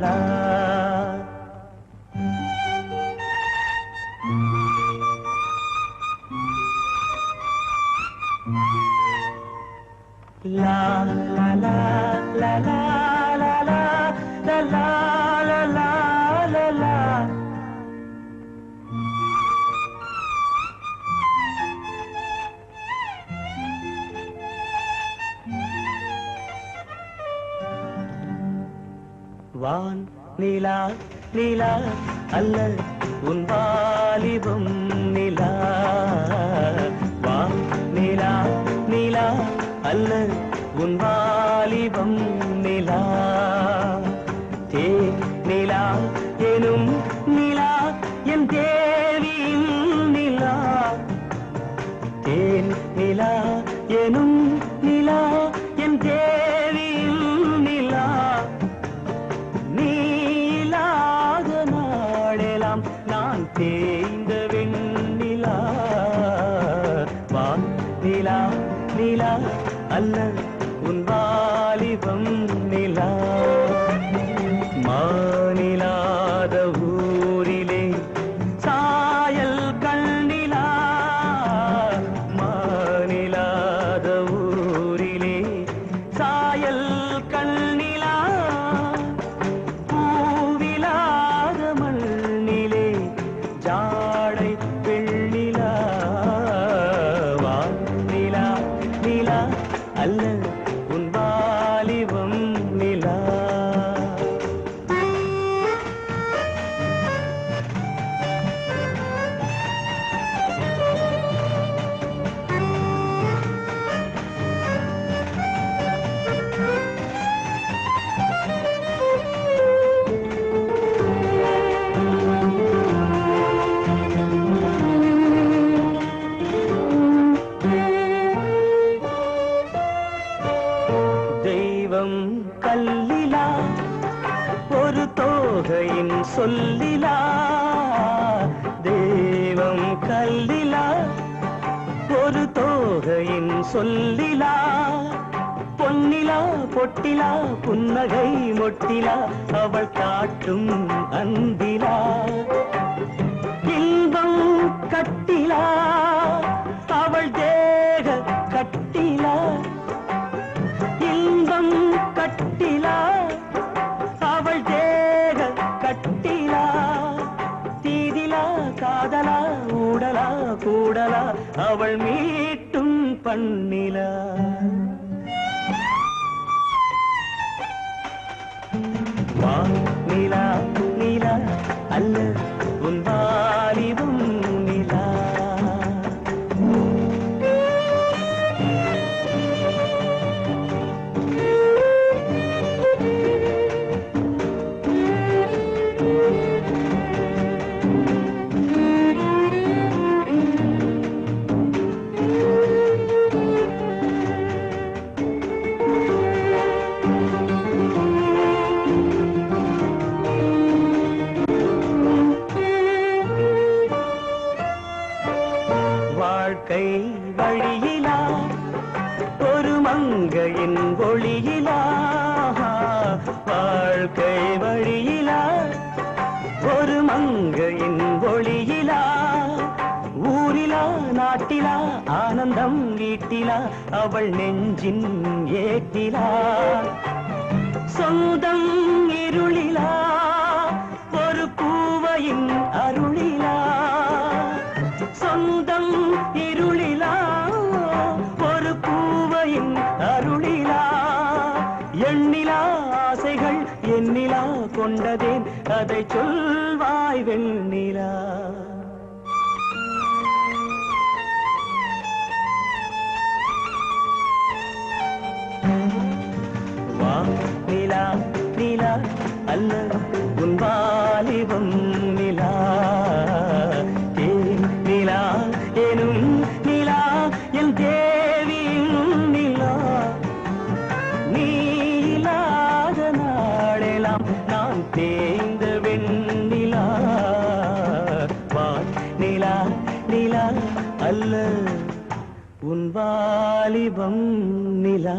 லா La la la la la la la la la la la la la வான் நிலா நிலா அல்ல உன் வாலிபம் நிலா வான் நிலா நிலா அல்ல உன் வாலிபம் நிலா தே நிலா எனும் நிலா என் தேவியின் நிலா தேன் நிலா எனும் நிலா என் தேவியின் நிலா நீ இல்லாத நாளெல்லாம் நான் தேய்ந்த வெண்ணிலா வான் நிலா நிலா அல்ல உன் வாலிபம் நிலா மானிலாத ஊரிலே சாயல் கண்ணிலா மானிலாத ஊரிலே சாயல் கண்ணிலா பூவிலாத மண்ணிலே ஜாடை வெள்ளிலா வானிலா நிலா அல்ல உன் வாலிபம் நிலா தெய்வம் கல்லிலா ஒரு தோகையின் சொல்லிலா தெய்வம் கல்லிலா ஒரு தோகையின் சொல்லிலா பொன்னிலா பொட்டிலா புன்னகை மொட்டிலா அவள் காட்டும் அன்பிலா இன்பம் கட்டிலா அவள் தேக கட்டிலா இன்பம் கட்டிலா அவள் தேக கட்டிலா தீதிலா காதலா ஊடலா கூடலா அவள் மீட்டும் பண்ணிலா வானிலா நிலா அல்ல உன் வாலிபம் நிலா வாழ்க்கை வழியிலா ஒரு மங்கையின் ஒளியிலா வாழ்க்கை வழியிலா ஒரு மங்கையின் ஒளியிலா ஊரிலா நாட்டிலா ஆனந்தம் வீட்டிலா அவள் நெஞ்சின் ஏட்டிலா சொந்தம் இருளிலா ஒரு பூவையின் அருளிலா சொந்தம் இருளிலா ஒரு பூவையின் அருளிலா எண்ணிலா ஆசைகள் எண்ணிலா கொண்டதேன் அதை சொல்வாய் வெண்ணிலா வானிலா நிலா அல்ல உன் வாலிபம் நிலா நிலா எனும் நிலா என் தேவியின் நிலா நீ இல்லாத நாளெல்லாம் நான் தேய்ந்த வெண்ணிலா வானிலா நிலா அல்ல உன் வாலிபம் நிலா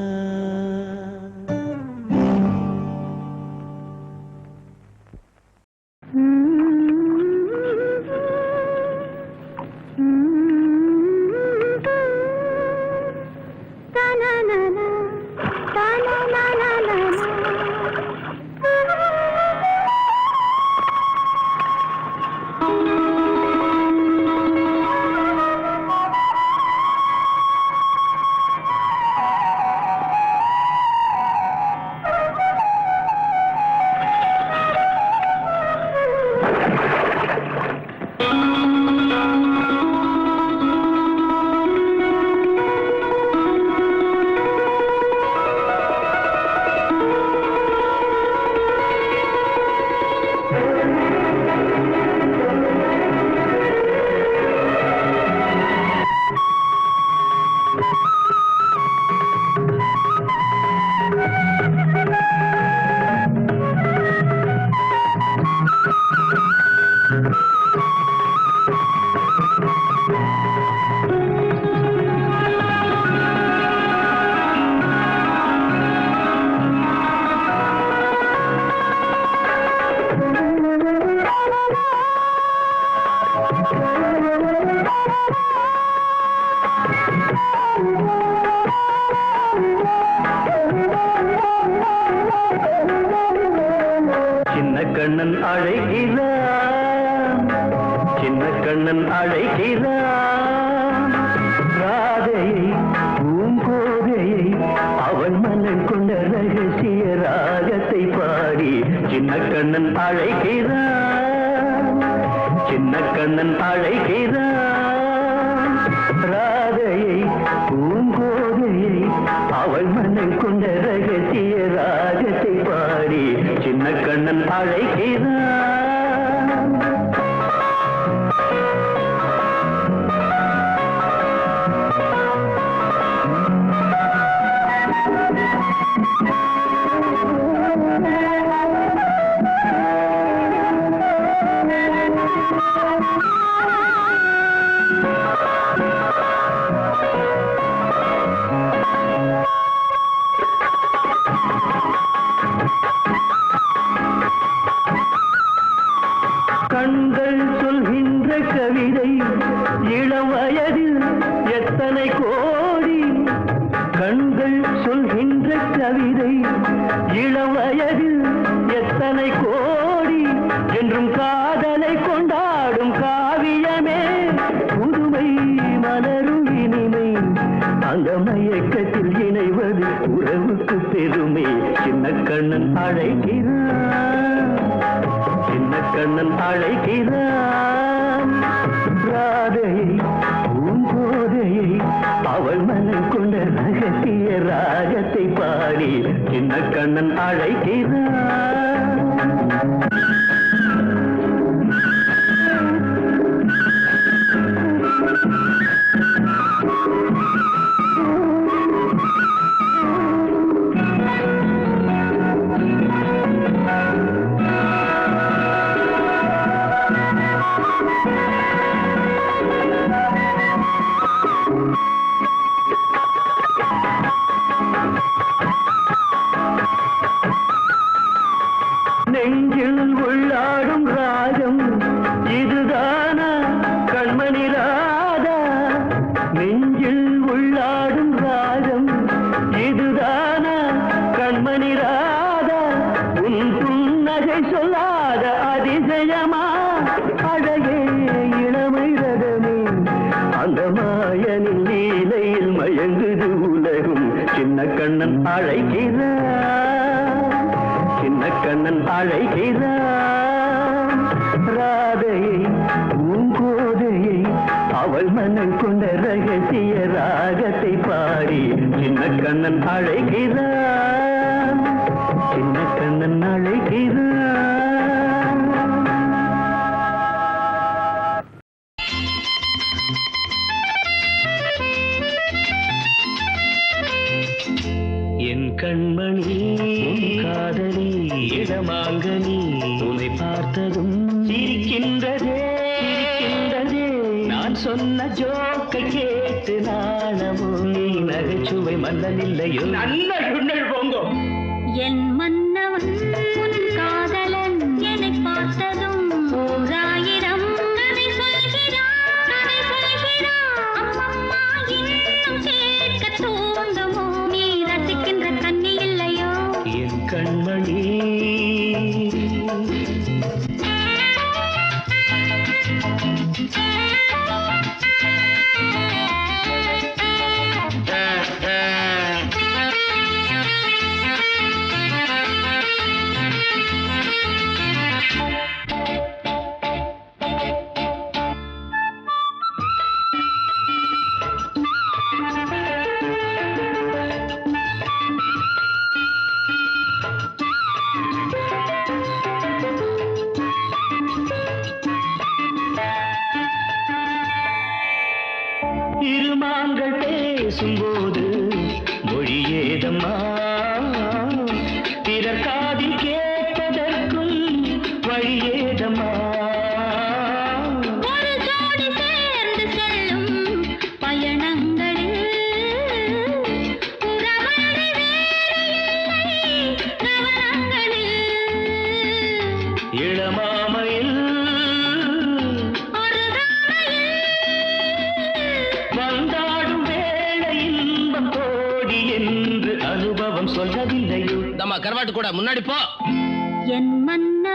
சின்ன கண்ணன் அழைக்கிறான், சின்ன கண்ணன் அழைக்கிறான். ராதையை பூங்கோதையை அவன் மன்னன் கொண்ட ரகசிய ராகத்தை பாடி சின்ன கண்ணன் அழைக்கிறான், சின்ன கண்ணன் அழைக்கிறான். ராதையை பூங்கோதையை அவள் மன்னன் கொண்ட ரகசிய ராகத்தை பாடி சின்ன கண்ணன் அழைக்கிறான். கண்கள் சொல்கின்ற கவிதை இளம் வயதில் எத்தனை கோடி, கண்கள் சொல்கின்ற கவிதை இளம் வயதில் எத்தனை கோடி, என்றும் காதலை கொண்டாடும் காவியமே புதுமை மலரும் இனிமை, அந்த மயக்கத்தில் இணைவது உறவுக்கு பெருமை. சின்ன கண்ணன் அழைக்கிறான், சின்ன கண்ணன் அழைக்கிறான். ராதையை பூங்கோதையை அவள் மனம் கொண்ட ரகசிய ராகத்தை பாடி சின்ன கண்ணன் அழைக்கிறான். நெஞ்சில் உள்ளாடும் ராகம் இதுதானா கண்மணி ராதா, நெஞ்சில் உள்ளாடும் ராகம் இதுதானா கண்மணி ராதா, உன் புன்னகை சொல்லாத அதிசயமா அழகே இளமை ரகமே, அந்த மாயனின் லீலையில் மயங்குது உலகும். சின்ன கண்ணன் அழைக்கிறான், சின்ன கண்ணன் அழைக்கிறான். ராதையை பூங்கோதையை அவள் மனம் கொண்ட ரகசிய ராகத்தை பாடி சின்ன கண்ணன் அழைக்கிறான், சின்ன கண்ணன் அழைக்கிறான். என் கண்மணி காதலி இடமாங்கனி உன்னை பார்த்ததும் சிரிக்கின்றதே சிரிக்கின்றதே, நான் சொன்ன ஜோக்கை கேட்டு நாணமோ, நீ நகைச்சுவை மன்னன் இல்லையோ. நல்ல சுண்ணல் போங்கோ. என் மன்னவன் உன் காதலன் என்னை பார்த்ததும் ஓராயிரம் கதை சொல்கிறான், கதை சொல்கிறான். அம்மம்மா இன்னும் கேட்க தோன்றுமோ, நீ ரசிக்கின்ற கண்ணி இல்லையோ. என் கண்மணி இருமாங்கள் பேசும்போது மொழியேதம்மா, பிறர் காதில் கேட்பதற்கும் வழியேதம்மா. ஒரு ஜோடி சேர்ந்து செல்லும் பயணங்களில் உறவழி வேறு இல்லை கவனங்களில், இளமாமையில் ஒரு ராமையில் வந்தாடும் வேளை இன்பம் கோடி என்று அனுபவம் சொல்லவில்லையோ. தம்மா கருவாட்டு கூட முன்னாடி போ. என் மன்ன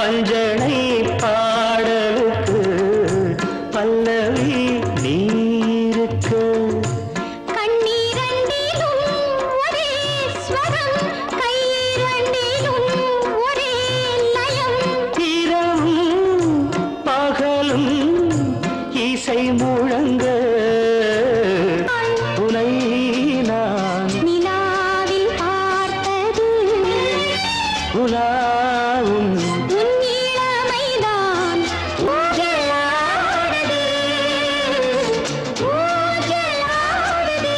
பஞ்சனை பாடலுக்கு பல்லவி நீருக்கு கண்ணீரண்டிலும் ஒரே ஸ்வரம் கையிரண்டிலும் ஒரே லயம் இரவும் பகலும் இசை முழங்க உனை நான் நிலாவில் பார்த்தது உலாவும் உன் இளமைதான் ஊஞ்சலாடுது ஊஞ்சலாடுது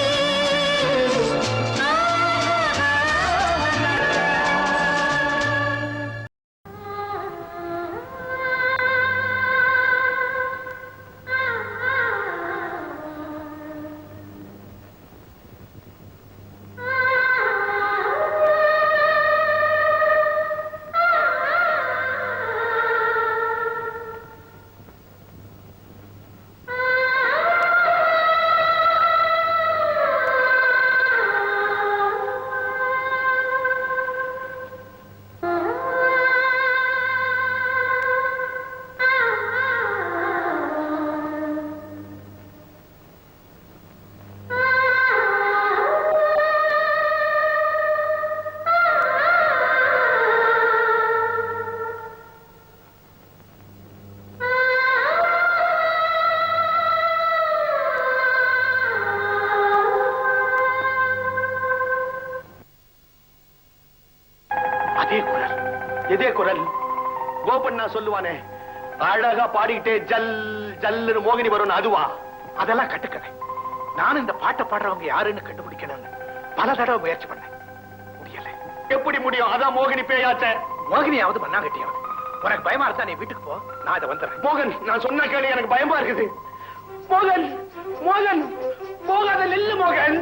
இதே குரல் கோபண்ணா சொல்லுவானே, அழகா பாடிக்கிட்டே ஜல் ஜல்லுன்னு மோகினி வரும், அதுவா? அதெல்லாம் கட்டுக்கதை. நானும் இந்த பாட்டை பாடுறவங்க யாருன்னு கண்டுபிடிக்கணும்னு பல தடவை முயற்சி பண்ணேன், முடியல. எப்படி முடியும்? அதான் மோகினி பேயாச்ச. மோகினியாவது மண்ணாங்கட்டியாவது. உனக்கு பயமா இருந்தா நீ வீட்டுக்கு போ, நான் இதை வந்துடுறேன். மோகன், நான் சொன்ன கேள்வி, எனக்கு பயமா இருக்குது. மோகன் மோகன் போகாத, நில்லு மோகன்.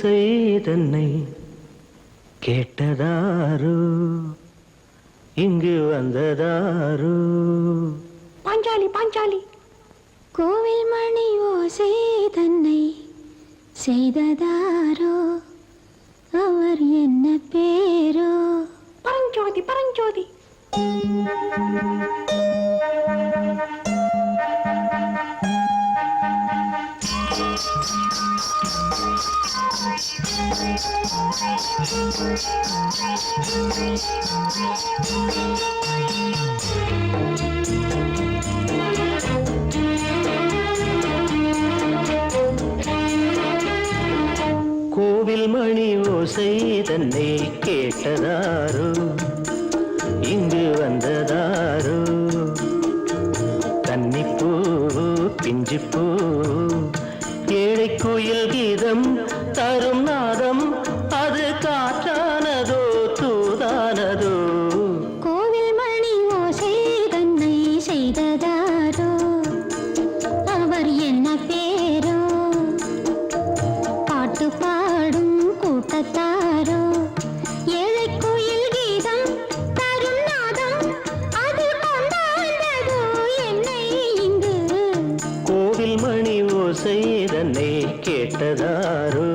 ஓசை தன்னை கேட்டதாரோ இங்கு வந்ததாரோ பாஞ்சாலி பாஞ்சாலி கோவில் மணி ஓசை தன்னை செய்ததாரோ அவர் என்ன பேரோ பரஞ்சோதி பரஞ்சோதி கோவில் மணி ஓசை தன்னை கேட்டதாரோ இங்கு வந்ததாரோ கன்னிப்பூ பிஞ்சிப்பூ ஏழை கோயில் கீதம் தரும் நாதம் அது காற்றானதோ தூதானதோ கோவில் மணி ஓசை தன்னை செய்ததாரோ அவர் என்ன பேரோ பாட்டு பாடும் கூட்டத்தாரோ ஏழை கோயில் கீதம் தரும் நாதம் அது கொண்டாண்டதோ என்னை இங்கு கோவில் மணி ஓசை தன்னை கேட்டதாரோ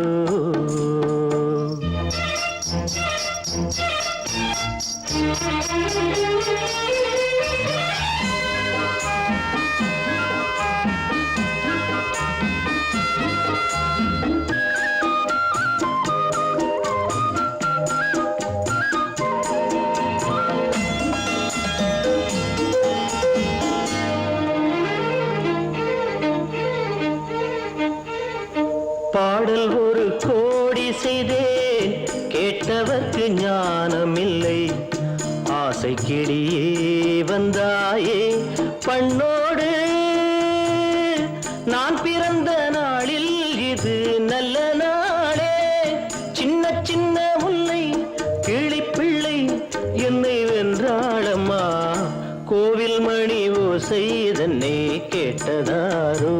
பாடல் ஒரு கோடி செய்தேன் கேட்டவர்க்கு ஞானமில்லை ஆசை கிளியே வந்தாயே பண்ணோடு நான் பிறந்த நாளில் இது நல்ல நாளே சின்ன சின்ன முல்லை கிளிப்பிள்ளை என்னை வென்றாளம்மா கோவில் மணி ஓசை தன்னை கேட்டதாரோ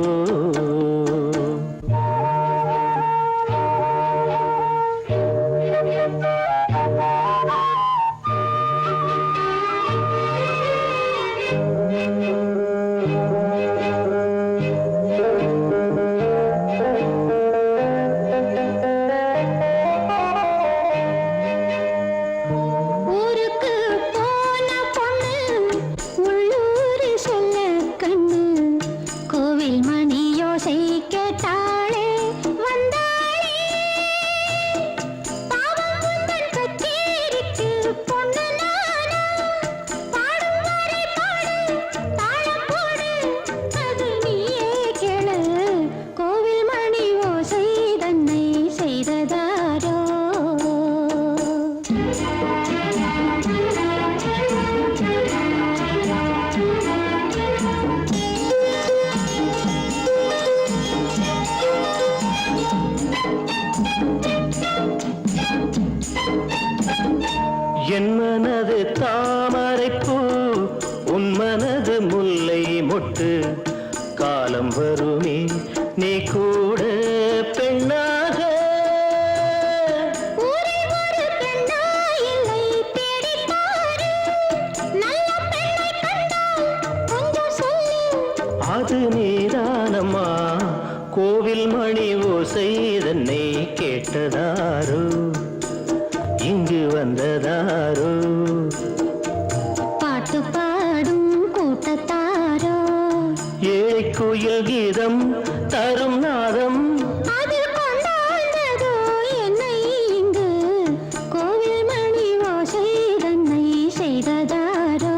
ஊருக்கு போன பொண்ணு உள்ளூர் சொல்ல கண்ணு கோவில் மணி யோசை கேட்டாளே வந்தாளே பாவம் உந்தன் கச்சேரிக்கு பொண்ணு நானா பாடும் வரை பாடு தாளம் போடு அது நீயே கேளு கோவில் மணி ஓசை தன்னை செய்ததாரோ என் மனது தாமரைப்பூ உன் மனது முல்லை மொட்டு காலம் வருமே நீ கூட பெண்ணாக ஊரில் ஒரு பெண்ணா இல்லை தேடிப் பாரு நல்ல பெண்ணை கண்டால் கொஞ்சம் சொல்லு அது நீதானம்மா கோவில் மணி ஓசை தன்னை கேட்டதாரோ இங்கு வந்ததாரோ பாட்டு பாடும் கூட்டத்தாரோ ஏழை கோயில் கீதம் தரும் நாதம் அது கொண்டாண்டதோ என்னை இங்கு கோவில் மணி ஓசை தன்னை செய்ததாரோ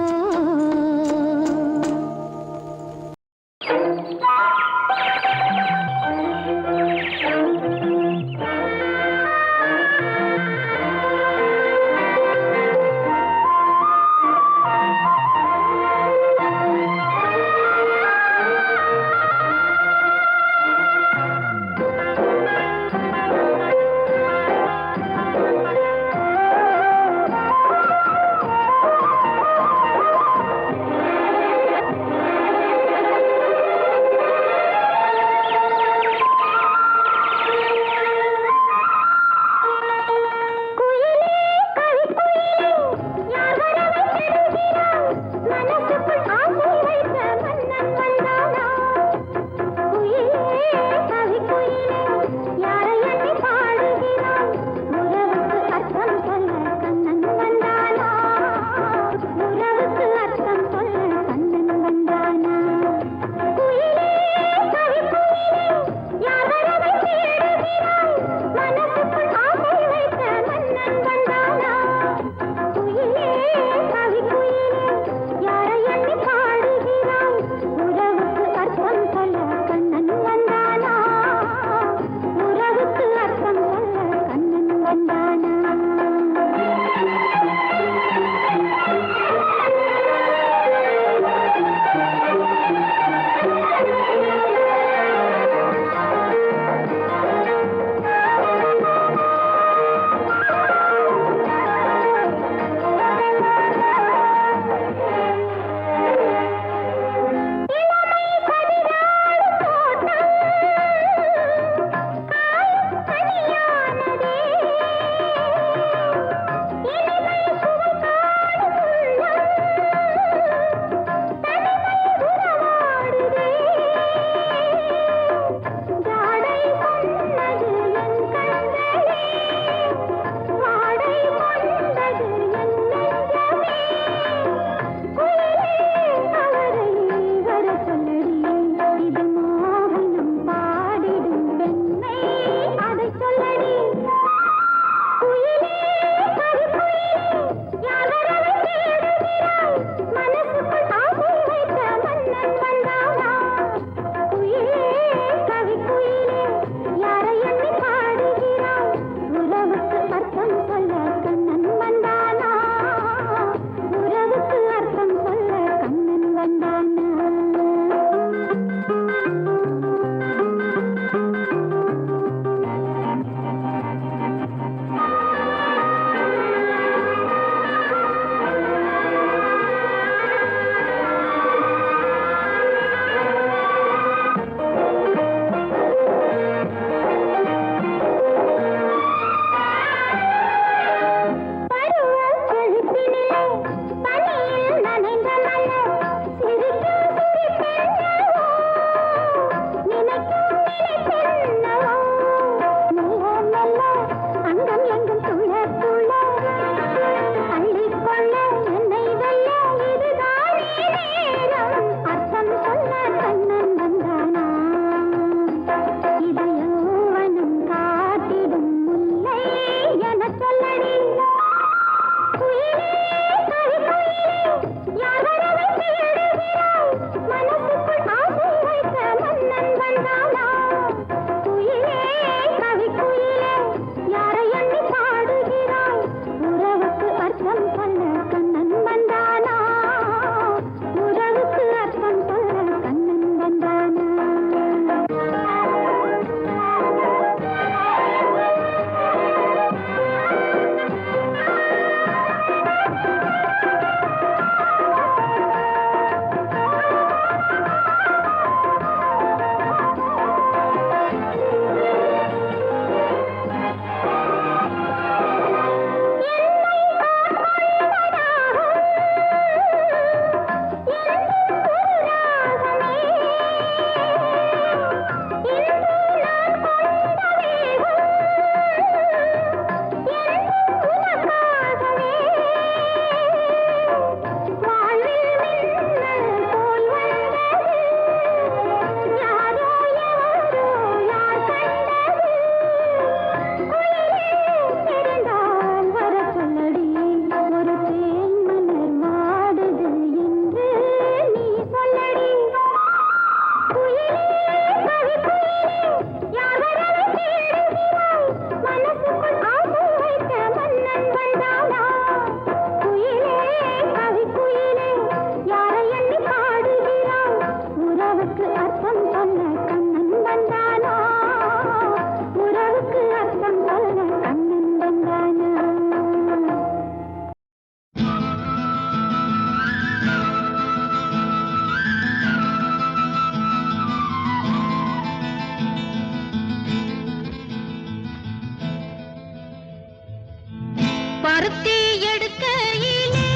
பருத்தி எடுக்கையிலே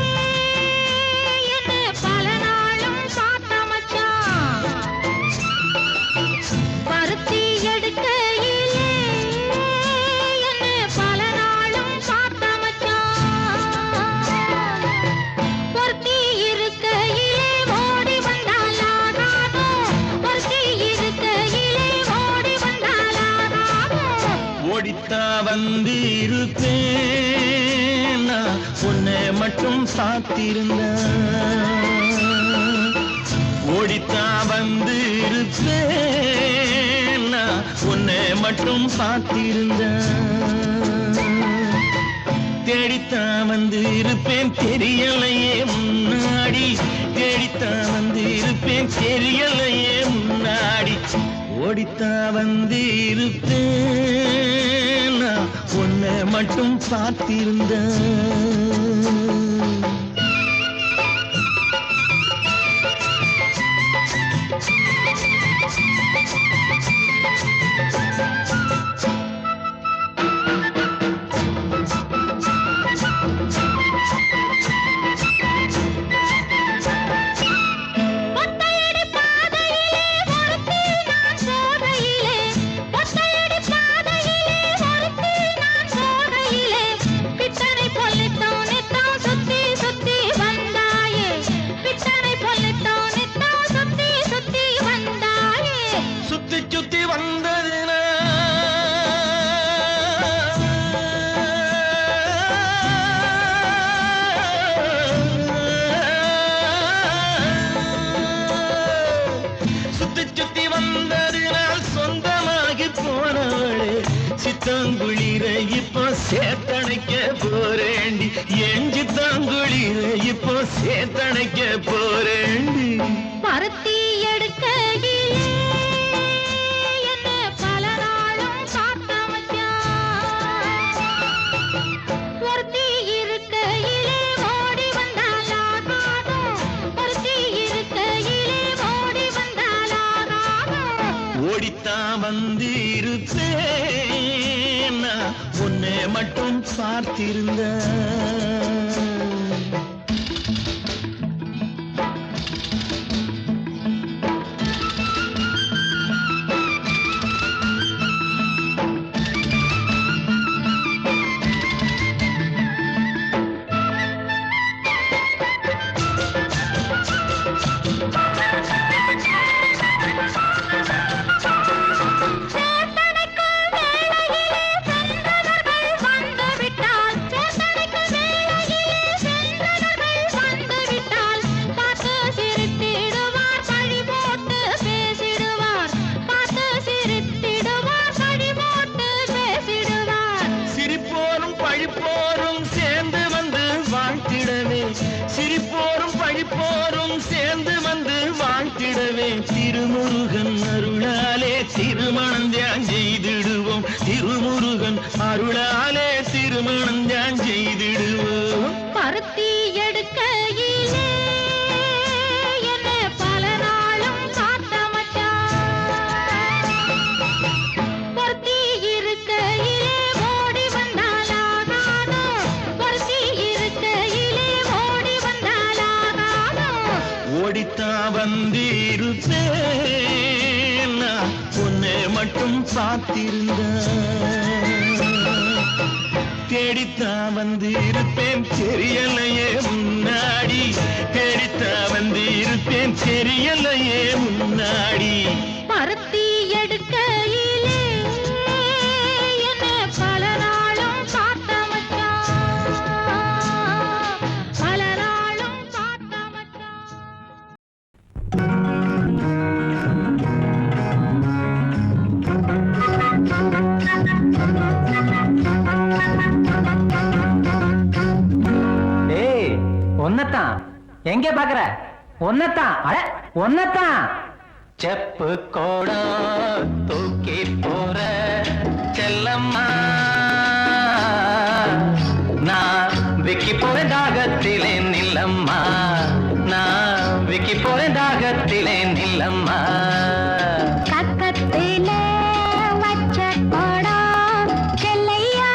என்ன பல நாளும் பார்த்த மச்சான். பருத்தி எடுக்கையிலே என்ன பல நாளும் பார்த்த மச்சான். பொருத்தி இருக்கையிலே ஓடி வந்தாலாகாதோ, பொருத்தி இருக்கையிலே ஓடி வந்தாலாகாதோ. ஓடித்தா வந்து இருப்பேன் நான் உன்னை மட்டும் பார்த்திருந்தேன். ஓடித்தா வந்து இருப்பேன் நான் உன்னை மட்டும் பார்த்திருந்தேன். தேடித்தான் வந்து இருப்பேன் தெரியலையே முன்னாடி, தேடித்தான் வந்து இருப்பேன் தெரியலையே முன்னாடி. ஓடித்தான் வந்து இருப்பேன் நான் உன்னை மட்டும் பார்த்திருந்தேன். ஒத்தையடி பாதையிலே ஒருத்தி நான் போகையிலே, ஒத்தையடி பாதையிலே ஒருத்தி நான் போகையிலே, பித்தனை பொல்லித்தான் நித்தம் சுத்தி சுத்தி வந்தாயே, பித்தனை பொல்லித்தான் நித்தம் சுத்தி சுத்தி வந்தாயே. சுத்தி சுத்தி வந்ததுனா சுத்தி சுத்தி வந்ததுனால் சொந்தமாகி போனவளே, சித்தாங்குளிர இப்போ சேத்தணைக்க போறேண்டி, என் சித்தாங்குளிர இப்போ சேத்தணைக்க போறேண்டி. பருத்தி எடுக்கையிலே என்ன பல நாளும் பார்த்த மச்சான். பொருத்தி இருக்கையிலே ஓடி வந்தாலாகாதோ, பொருத்தி இருக்கையிலே ஓடி வந்தாலாகாதோ. ஓடித்தான் வந்து இருப்பேன் நான் உன்னை மட்டும் பார்த்திருந்தேன். சேத்தனைக்குள் வேளையிலே சென்றவர்கள் வந்துவிட்டால், சேத்தனைக்குள் வேளையிலே சென்றவர்கள் வந்துவிட்டால், பார்த்து சிரித்திடுவார் பழி போட்டு பேசிடுவார், பார்த்து சிரித்திடுவார் பழி போட்டு பேசிடுவார். சிரிப்போரும் பழிப்போரும் சேர்ந்து வந்து வாழ்த்திடவே, சிரிப்போரும் பழிப்போரும் சேர்ந்து வந்து வாழ்த்திடவே, திருமுருகன் அருளாலே திருமணம் தியான் செய்திடுவோம், திருமுருகன் அருளாலே திருமணம் தியான் செய்திடுவோம். பருத்தி எடுக்கையிலே என்ன பல நாளும் பார்த்த மச்சான். பொருத்தி இருக்கையிலே ஓடி வந்தாலாகாதோ, பொருத்தி இருக்கையிலே ஓடி வந்தாலாகாதோ. ஓடித்தான் வந்து இருப்பேன் நான் உன்னை மட்டும் பார்த்திருந்தேன். தேடித்தான் வந்து இருப்பேன் தெரியலையே முன்னாடி, தேடித்தான் வந்து இருப்பேன் தெரியலையே முன்னாடி. பருத்தி எடுக்கையிலே என்ன பல நாளும் பார்த்த மச்சான், பல நாளும் பார்த்த மச்சான். ஏய் ஒன்னத்தான் எங்க பாக்குற? ஒன்னத்தான் அட ஒன்னத்தான். செப்பு கோடா தூக்கி போற செல்லம்மா, நான் விக்கி போறேன் தாகத்திலே நில்லம்மா, நான் விக்கி போறேன் தாகத்திலே நில்லம்மா. கக்கத்திலே வச்ச கோடம் செல்லையா,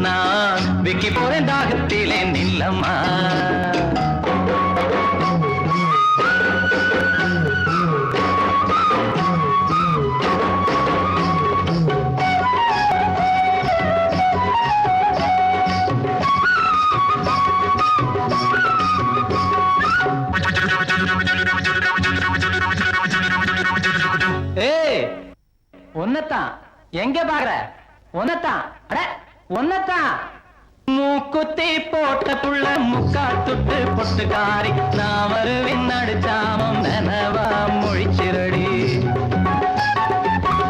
நான் விக்கி போறேன் தாகத்திலே நில்லம்மா. ஏய் ஒன்னத்தான் எங்க பாக்குற? ஒன்னத்தான் அட ஒன்னத்தான். மூக்குத்தி போட்ட புள்ள முக்கா துட்டு பொட்டுக்காரி நான் வருவேன் நடுச்சாமம் நனவா மொழிச்சிரடி.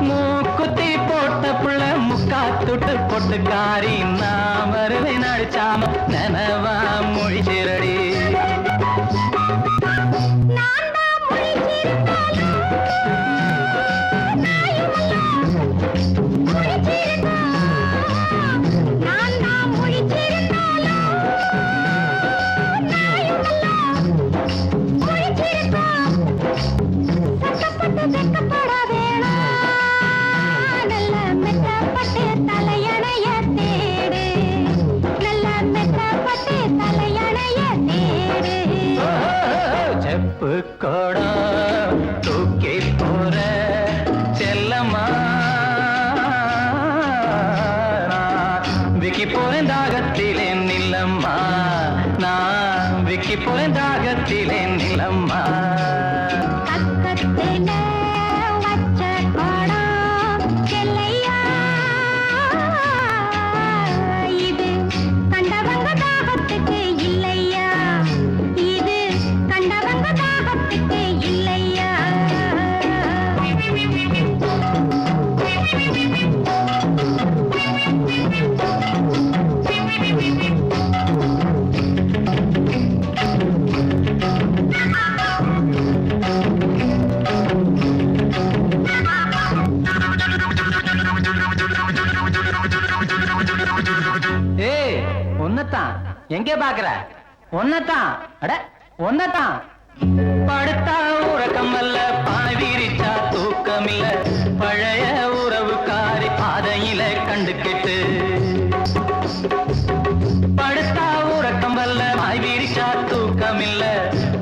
மூக்குத்தி போட்ட புள்ள முக்கா துட்டு பொட்டுக்காரி நான் வருவேன் நடுச்சாமம் நனவா மொழிச்சிரடி. செப்பு கோடம் தூக்கி போற செல்லம்மா விக்கி போறேன் தாகத்திலே நில்லம்மா. நான் விக்கி போறேன் தாகத்திலே நில்லம்மா. ஏய் ஒன்னத்தான் எங்கே பாக்குற? ஒன்னத்தான் அட ஒன்னத்தான். படுத்தா உறக்கம் அல்ல பாய் விரிச்சா தூக்கம் இல்ல பழைய உறவுக்காரி பாதையில கண்டு கெட்டு. படுத்தா உறக்கம் அல்ல பாய் விரிச்சா தூக்கம் இல்ல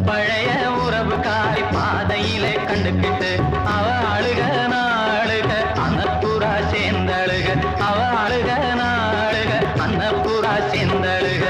பழைய உறவுக்காரி பாதையில கண்டு கெட்டு. அவ அழுக நாளுக அன்னப்புறா சேர்ந்தழுக. அவ அழுக நாளுக அன்னப்புறா சேர்ந்தழுக.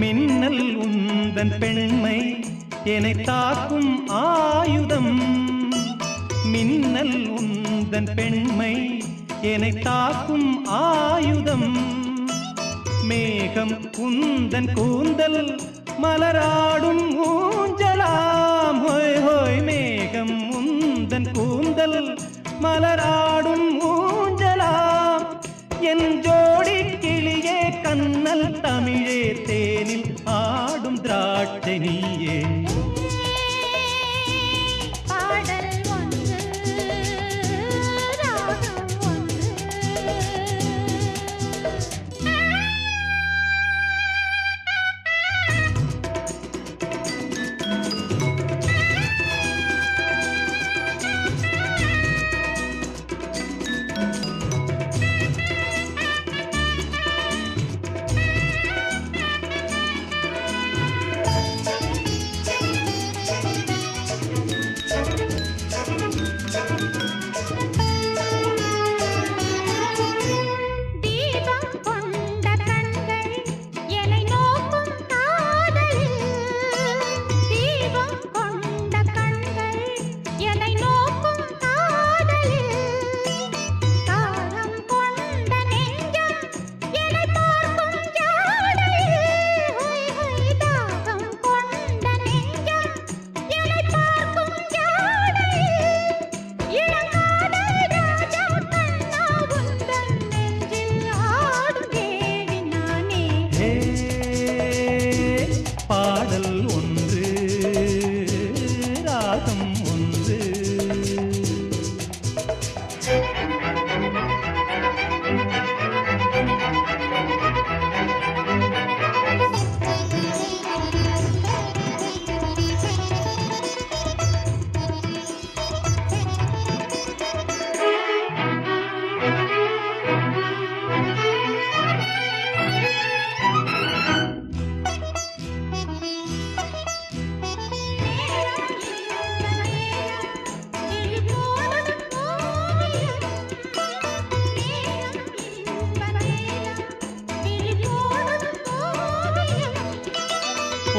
மின்னல் உந்தன் பெண்மை என்னை தாக்கும் ஆயுதம். மின்னல் உந்தன் பெண்மை என்னை தாக்கும் ஆயுதம். மேகம் உந்தன் கூந்தல் மலராடும் ஊஞ்சலாம். ஹோய் ஹோய் மேகம் உந்தன் கூந்தல் மலராடும் ஊஞ்சலாம். என் ஜோடி கிளியே கண்ணல் தமிழே தேனில் ஆடும் திராட்சை நீயே.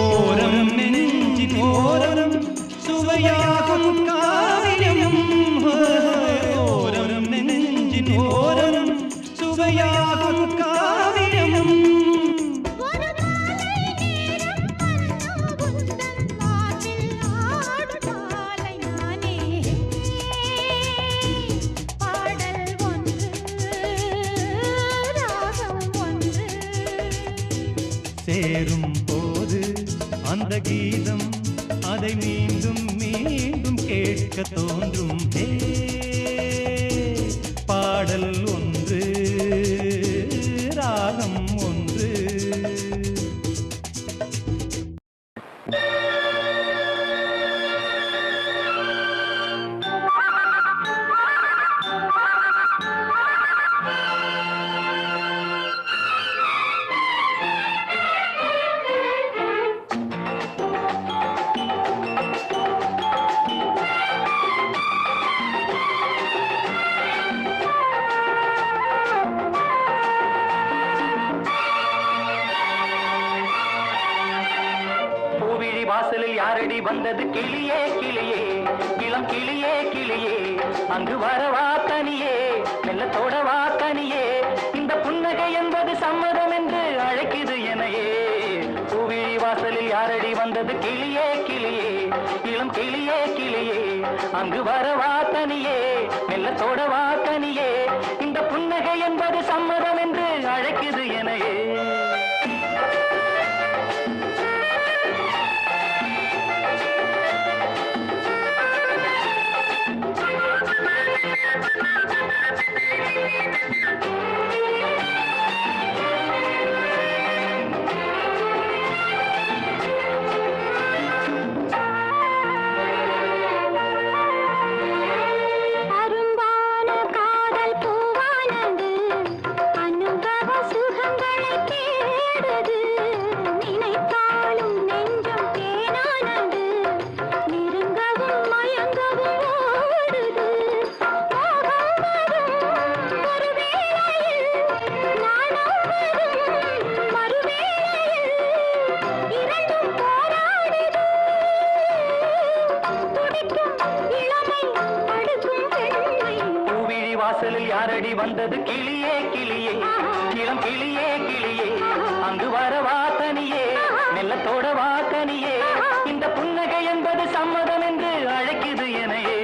ஓரம் நெஞ்சின் ஓரம் சுவையாகும் காவியம். ஓரம் நெஞ்சின் ஓரம் சுவையாகும் காவியம். சேரும் போது அந்த கீதம் அதை மீண்டும் மீண்டும் கேட்க தோன்றும். பாடல் ஒன்று ராகம் ஒன்று. வாசலில் யாரடி வந்தது கிளியே கிளியே இளம் கிளியே கிளியே அங்கு வரவா தனியே மெல்லத்தோடவா தனியே இந்த புன்னகை என்பது சம்மதம் என்று அழைக்குது எனையே. பூவிழி வாசலில் யாரடி வந்தது கிளியே கிளியே இளம் கிளியே கிளியே அங்கு வரவா தனியே மெல்லத்தோடவா தனியே இந்த புன்னகை என்பது சம்மதம் என்று அழைக்குது எனையே. தேடி வந்தது கிளியே கிளியே இளம் கிளியே கிளியே அங்கு வரவா தனியே மெல்லத்தோட வா தனியே இந்த புன்னகை என்பது சம்மதம் என்று அழைக்குது எனையே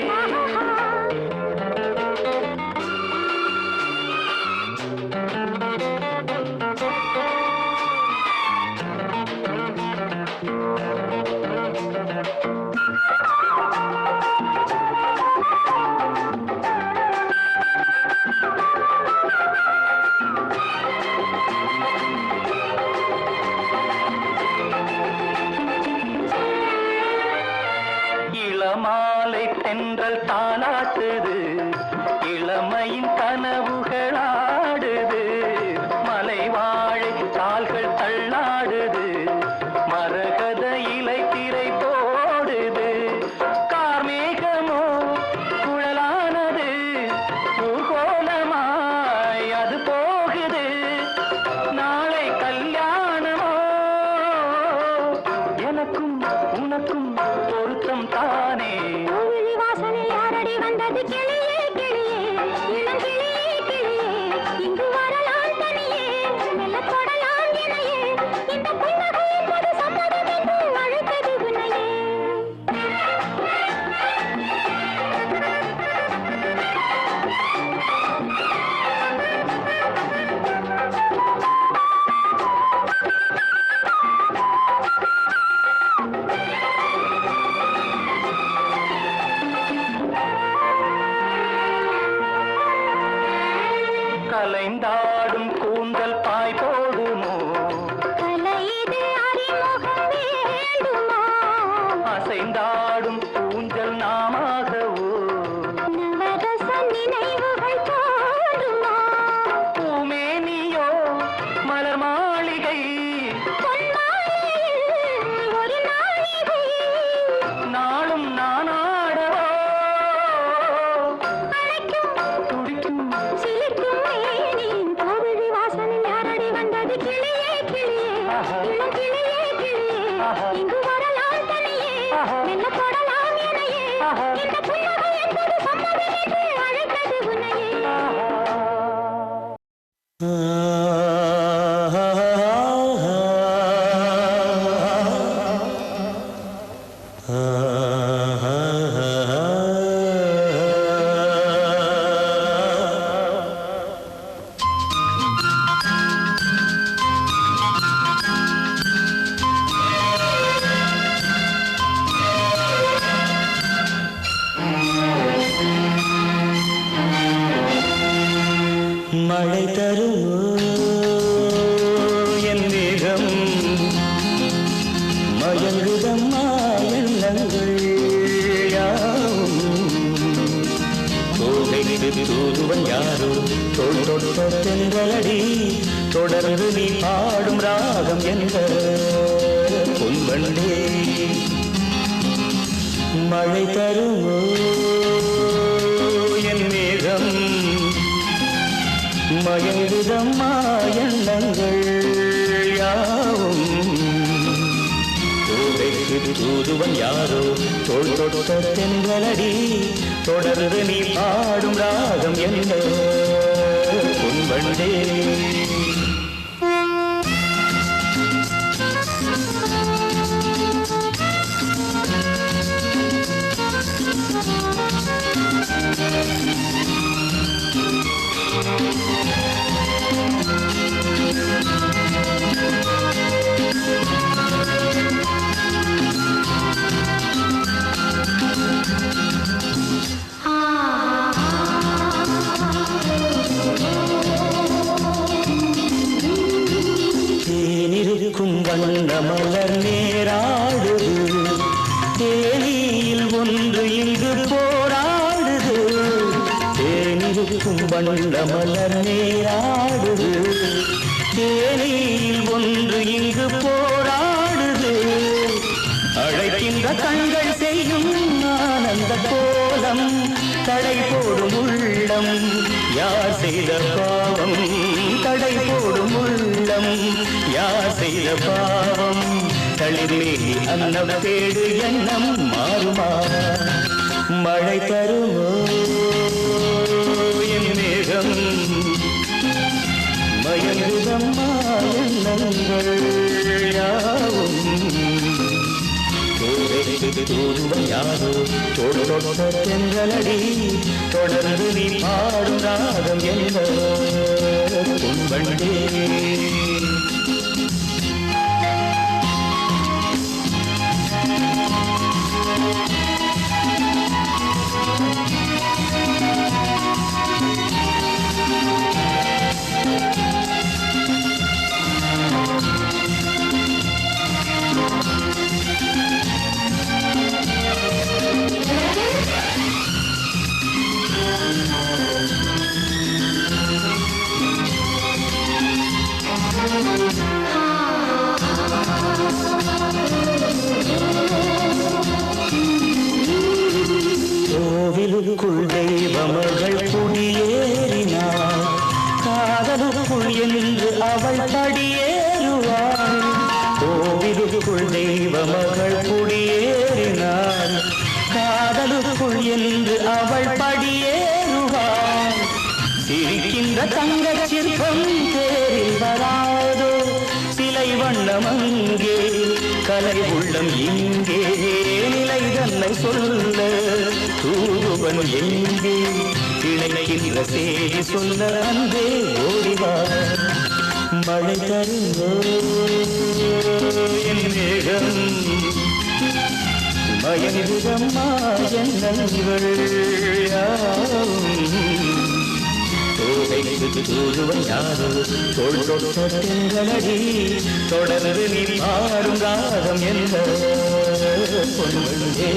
இளமாலை தென்றல் தாளாட்டுது இளமையின் கனவுகளாடுது மலை வாழை கால்கள் தள்ளாடுது மரகத இலை திரை போடுது கார்மேகமோ குழலானது ஊர்கோலமாய் அது போகுது நாளை கல்யாணமோ எனக்கும் உனக்கும் பொருத்தம் தானே வாசலில் யாரடி வந்தது கிளியே கிளியே இளம் கிளியே கிளியே இங்கு வரலாம் தனியே மெல்ல தொடலாம் இணையே இந்த புன்னகை என்பது சம்மதம் என்று அழைத்தது உன்னையே கலைந்தாடும் கூந்தல் பாய் போடுமோ கலையிது அறிமுகம் வேண்டுமா அசைந்தாடும் ஊஞ்சல் நாமாகவோ நவரச நினைவுகள் தோன்றுமா பூமேனியோ மலர் மாளிகை பொன்மாலையில் ஒரு நாளிகை நாளும் நானாடவோ அழைக்கும் துடிக்கும் சிலிர்க்கும் மேனின் கோவிலி வாசலில் யாரடி வந்தது கிளியே கிளியே இளம் கிளியே கிளியே இங்கு வரலாம் தனியே மெல்ல தொடலாம் இணையே இந்த புன்னகை என்பது சம்மதம் என்று அழைத்தது உன்னையே மழை தருமோ என் வேகம் மயங்குதம்மா எண்ணங்கள் யாவும் கோகைக்கு தூதுவன் யாரோ தோள் தொட்ட தென்றலடி தொடர்ந்து நீ பாடும் ராகம் என்ற பொன்வண்டே மழை தருமோ என் மேகம் மயங்குதம்மா எண்ணங்கள் யாவும் கோவைக்கு தூதுவன் யாரோ தோள் தொட்ட தென்றலடி தொடர்ந்து நீ பாடும் ராகம் என்ன பொன்வண்டே தேனிருக்கும் வண்ண மலர் நேராடுது தேனியில் ஒன்று இங்கு போராடுது தேனிருக்கும் வண்ண மலர் நேராடுது தேனியில் ஒன்று இங்கு போராடுது அழைக்கின்ற கண்கள் செய்யும் ஆனந்த கோலம் தடை போடும் உள்ளம் யார் செய்த பாவம் தடை போடும் உள்ளம் யார் செய்த பாவம் தளிர்மேனி அன்னம் தேடு எண்ணம் மாறுமா மழை தருமோ என் மேகம் மேகம் மயங்குதம்மா எண்ணங்கள் யாவும் தூதுவன் யாரோ தொட தென்றலடி தொடர்ந்து நீ பாடும் ராகம் என்ன பொன்வண்டே கோவிலுக்குள் தெய்வமகள் குடியேறினாள் காதலுக்குள் என்று அவள் படியேறுவாள் கோவிலுக்குள் தெய்வமகள் குடியேறினாள் காதலுக்குள் என்று அவள் படியேறுவாள் சிரிக்கின்ற தங்கச் சிற்பம் தேரில் வராதோ சிலை வண்ணம் அங்கே கலை உள்ளம் இங்கே நிலை தன்னை சொல்ல தூதுவன் எங்கே இணைக்கின்ற செய்தி சொல்ல அன்பே ஓடிவார் மழை தருவோ என் மேகம் மயங்குதம்மா எண்ணங்கள் தூதுவன் யாரோ தோள் தொட்ட தென்றலடி தொடர்ந்து நீ பாடும் ராகம் என்ன பொன்வண்டே